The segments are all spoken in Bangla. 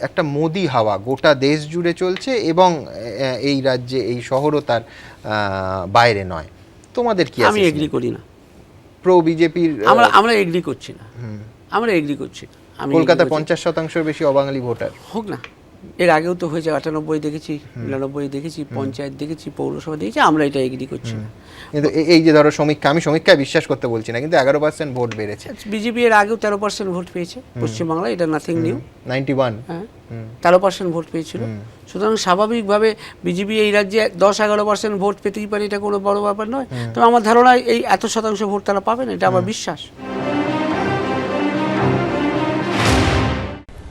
একটা মোদি হাওয়া গোটা দেশ জুড়ে চলছে এবং এই রাজ্যে এই শহরও তার বাইরে নয়। তোমাদের কি? আমি এগ্রি করি না। প্রো বিজেপির আমরা এগ্রি করছি না, আমরা এগ্রি করছি না। কলকাতা 50% বেশি অবাঙালি ভোটার হোক না, এর আগেও তো হয়েছে, 98 দেখেছি, 99 দেখেছি, পঞ্চায়েত দেখেছি, পৌরসভা দেখেছি, আমরা এটা এগ্রি করছি না। কিন্তু এই যে ধরো সমীক্ষা, আমি সমীক্ষায় বিশ্বাস করতে বলছি না, কিন্তু 11% ভোট বেড়েছে। বিজেপি এর আগেও 13% ভোট পেয়েছে পশ্চিমবাংলায়, এটা নাথিং নিউ। 91, হ্যাঁ 13% ভোট পেয়েছিল। সুতরাং স্বাভাবিকভাবে বিজেপি এই রাজ্যে 10-11% ভোট পেতেই পারে, এটা কোনো বড় ব্যাপার নয়। তবে আমার ধারণা এই এত শতাংশ ভোট তারা পাবে না, এটা আমার বিশ্বাস।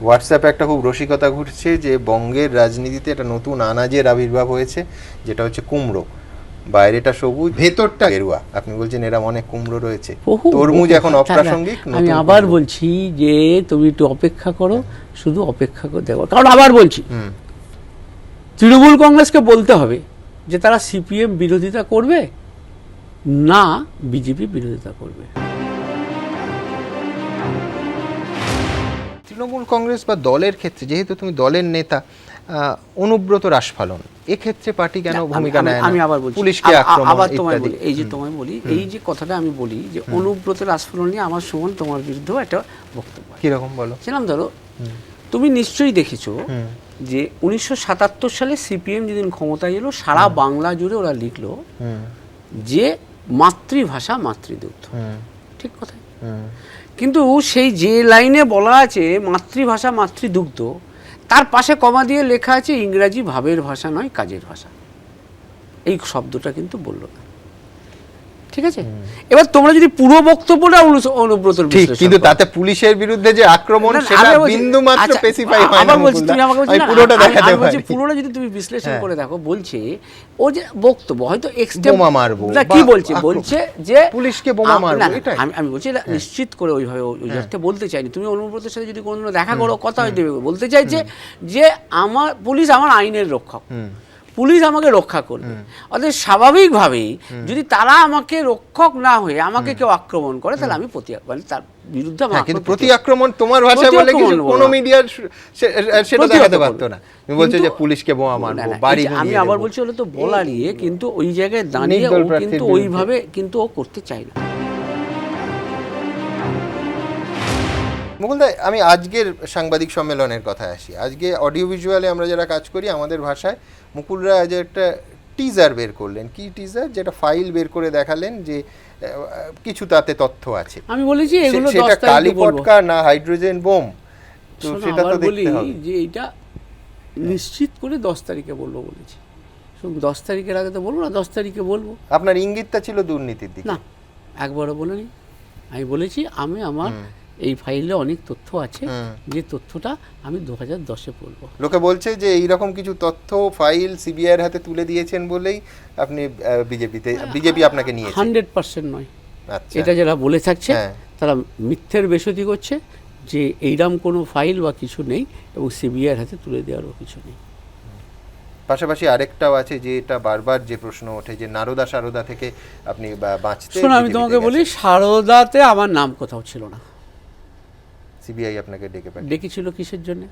হোয়াটসঅ্যাপে একটা খুব রসিকতা ঘুরছে যে বঙ্গের রাজনীতিতে একটা নতুন আনাজের আবির্ভাব হয়েছে, যেটা হচ্ছে কুমড়ো। বাইরেটা সবুজ, ভেতরটা গেরুয়া। আপনি বলছেন এরকম অনেক কুমড়ো রয়েছে, তরমুজ এখন অপ্রাসঙ্গিক। আমি আবার বলছি যে তুমি একটু অপেক্ষা করো, শুধু অপেক্ষা করে দেখো। কারণ আবার বলছি, তৃণমূল কংগ্রেসকে বলতে হবে যে তারা সিপিএম বিরোধিতা করবে না বিজেপি বিরোধিতা করবে। তৃণমূল কংগ্রেস বা দলের ক্ষেত্রে, যেহেতু তুমি দলের নেতা, অনুব্রত রাসফালন এক্ষেত্রে পার্টি কেন ভূমিকা নেয় না? আমি আবার বলছি, পুলিশকে আক্রমণ, আবার তোমায় বলি, এই যে তোমায় বলি, এই যে কথাটা আমি বলি যে অনুব্রত রাসফালন নিয়ে আমার সমান তোমার বিরুদ্ধেও একটা বক্তব্য। কিরকম বলো? ছিলাম ধরো, তুমি নিশ্চয়ই দেখেছো যে 1977 সালে সিপিএম যেদিন ক্ষমতায় এলো, সারা বাংলা জুড়ে ওরা লিখলো যে মাতৃভাষা মাতৃদুগ্ধ। ঠিক কথা। কিন্তু সেই যে লাইনে বলা আছে মাতৃভাষা মাতৃদুগ্ধ, তার পাশে কমা দিয়ে লেখা আছে ইংরাজি ভাবের ভাষা নয় কাজের ভাষা। এই শব্দটা কিন্তু বললো না। ঠিক আছে, এবার তোমরা যদি পুরো বক্তব্যটা অনুব্রতর বিশ্লেষণ, কিন্তু তাতে পুলিশের বিরুদ্ধে যে আক্রমণ সেটা বিন্দু মাত্র স্পেসিফাই হয় না। আবার বলছি, তুমি আমাকে বলছো না, পুরোটা দেখাতে পারি। বলছি পুরোটা যদি তুমি বিশ্লেষণ করে দেখো, বলছে ও যে বক্তব্য হয়তো এক্সট্রিম বোমা মারবো না, কি বলছে, বলছে যে পুলিশকে বোমা মারবো, এটাই আমি বলছি এটা নিশ্চিত করে ওইভাবে ওই অর্থে বলতে চাইনি। তুমি অনুব্রতের সাথে যদি কোনোদিনও দেখা করো, কথা হয়ে দেবে, বলতে চাইছে যে আমার পুলিশ আমার আইনের রক্ষক, পুলিশ আমাকে রক্ষা করবে। অর্থাৎ স্বাভাবিকভাবেই যদি তারা আমাকে রক্ষক না হয়ে আমাকে কেউ আক্রমণ করে, তাহলে আমি মানে তার বিরুদ্ধে কিন্তু প্রতি আক্রমণ তোমার ভাষায় বলে কি কোনো মিডিয়া সেটা দেখাতে পারতো না। তুমি বলছো যে পুলিশকে বোমা মারবো, বাড়ি ভেঙে দেব। আমি আবার বলছি হলো তো বলারই, কিন্তু ওই জায়গায় দাঁড়িয়ে ও কিন্তু ওইভাবে কিন্তু ও করতে চায় না। মুকুল দা, আমি আজকের সাংবাদিক সম্মেলনের কথা আসি। আজকে অডিও ভিজুয়ালে আমরা যারা কাজ করি, আমাদের ভাষায় মুকুলরা আজ একটা টিজার বের করলেন। কি টিজার? যেটা ফাইল বের করে দেখালেন যে কিছু তাতে তথ্য আছে। আমি বলেছি এগুলো সেটা কালি পটকা না হাইড্রোজেন বোম, তো সেটা তো দেখতে হবে। যে এটা নিশ্চিত করে 10 তারিখে বলবো বলেছি। 10 তারিখের আগে তো বলবো না, 10 তারিখে বলবো। আপনার ইঙ্গিতটা ছিল দুর্নীতির দিকে? না, একবারও বলিনি। আমি বলেছি আমি আমার এই ফাইলে অনেক তথ্য আছে, যে তথ্যটা আমি 2010-এ বলবো। লোকে বলছে যে এইরকম কিছু তথ্য ফাইল সিবিআইয়ের হাতে তুলে দিয়েছেন বলেই আপনি বিজেপি আপনাকে নিয়েছে। 100% নয়। আচ্ছা, এটা যারা বলে থাকছে তারা মিথ্যের বেশতি করছে, যে এইরকম কোনো ফাইল বা কিছু নেই এবং সিবিআইয়ের হাতে তুলে দেওয়ারও কিছু নেই। পাশাপাশি আরেকটাও আছে, যে এটা বারবার যে প্রশ্ন ওঠে যে নারদা সারদা থেকে আপনি বাঁচতে। শোনো, আমি তোমাকে বলি, সারদাতে আমার নাম কোথাও ছিল না। সিবিআই আপনাকে ডেকেছিল কিসের জন্য?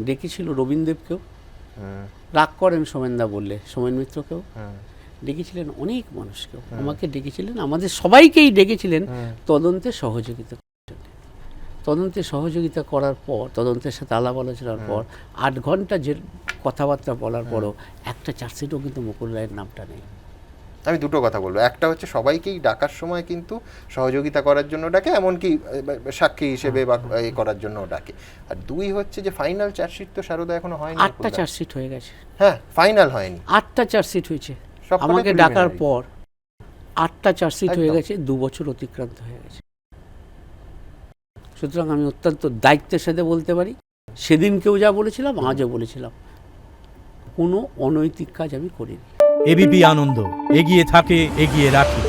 ডেকেছিল রবীন্দ্রদেবকেও, রাগ করেন সোমেনদা বললে, সোমেন মিত্রকেও ডেকেছিলেন, অনেক মানুষকেও আমাকে ডেকেছিলেন, আমাদের সবাইকেই ডেকেছিলেন তদন্তে সহযোগিতা করার জন্য। তদন্তে সহযোগিতা করার পর, তদন্তের সাথে আলাপ আলোচনার পর 8 ঘন্টা যে কথাবার্তা বলার পরও একটা চার্জশিটও কিন্তু মুকুল রায়ের নামটা নেই। আমি দুটো কথা বলবো। একটা হচ্ছে সবাইকেই ডাকার সময় কিন্তু সহযোগিতা করার জন্য ডাকে, এমনকি সাক্ষী হিসেবে বা এ করার জন্য ডাকে। আর 2 হচ্ছে যে ফাইনাল চার্জশিট তো সারদা এখনো হয়নি। 8টা চার্জশিট হয়ে গেছে। হ্যাঁ, ফাইনাল হয়নি। 8টা চার্জশিট হয়েছে আমাকে ডাকার পর। 8টা চার্জশিট হয়ে গেছে, 2 বছর অতিক্রান্ত হয়ে গেছে। সুতরাং আমি অত্যন্ত দায়িত্বের সাথে বলতে পারি, সেদিনকেও যা বলেছিলাম আজও বলেছিলাম, কোনো অনৈতিক কাজ আমি করিনি। এবিপি আনন্দ, এগিয়ে থাকে, এগিয়ে রাখে।